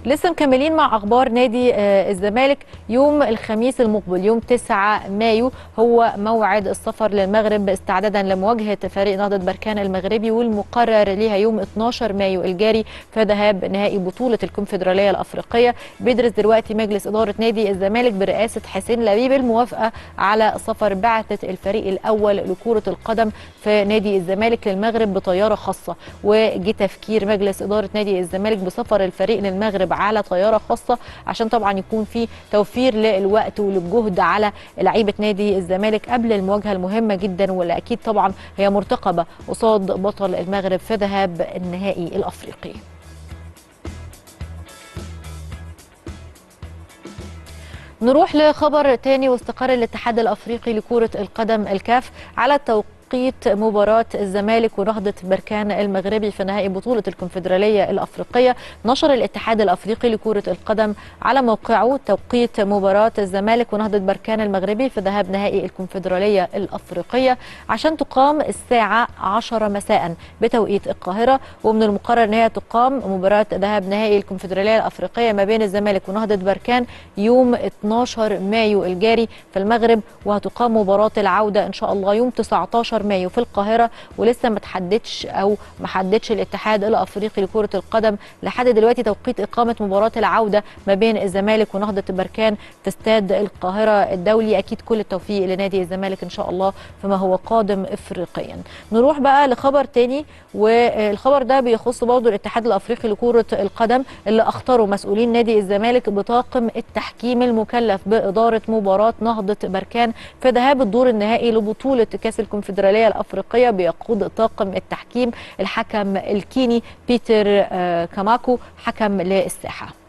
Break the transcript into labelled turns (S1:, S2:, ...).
S1: لسه مكملين مع اخبار نادي الزمالك. يوم الخميس المقبل يوم 9 مايو هو موعد السفر للمغرب استعدادا لمواجهه فريق نهضه بركان المغربي، والمقرر ليها يوم 12 مايو الجاري في ذهاب نهائي بطوله الكونفدراليه الافريقيه. بيدرس دلوقتي مجلس اداره نادي الزمالك برئاسه حسين لبيب الموافقه على سفر بعثه الفريق الاول لكره القدم في نادي الزمالك للمغرب بطياره خاصه، وجه تفكير مجلس اداره نادي الزمالك بسفر الفريق للمغرب على طياره خاصه عشان طبعا يكون في توفير للوقت وللجهد على لعيبه نادي الزمالك قبل المواجهه المهمه جدا، واللي اكيد طبعا هي مرتقبه قصاد بطل المغرب في ذهاب النهائي الافريقي. نروح لخبر تاني. واستقر الاتحاد الافريقي لكره القدم الكاف على توقيت مباراة الزمالك ونهضة بركان المغربي في نهائي بطولة الكونفدرالية الأفريقية. نشر الاتحاد الأفريقي لكرة القدم على موقعه توقيت مباراة الزمالك ونهضة بركان المغربي في ذهاب نهائي الكونفدرالية الأفريقية عشان تقام الساعة 10 مساء بتوقيت القاهرة، ومن المقرر أن هي تقام مباراة ذهاب نهائي الكونفدرالية الأفريقية ما بين الزمالك ونهضة بركان يوم 12 مايو الجاري في المغرب، وهتقام مباراة العودة إن شاء الله يوم 19 مايو في القاهرة. ولسه ما حددش الاتحاد الافريقي لكرة القدم لحد دلوقتي توقيت اقامة مباراة العودة ما بين الزمالك ونهضة بركان في استاد القاهرة الدولي. اكيد كل التوفيق لنادي الزمالك ان شاء الله فيما هو قادم افريقيا. نروح بقى لخبر تاني، والخبر ده بيخص برضه الاتحاد الافريقي لكرة القدم اللي اختاروا مسؤولين نادي الزمالك بطاقم التحكيم المكلف بإدارة مباراة نهضة بركان في ذهاب الدور النهائي لبطولة كأس الكونفدرالية الأفريقية. بيقود طاقم التحكيم الحكم الكيني بيتر كاماكو حكم للساحة.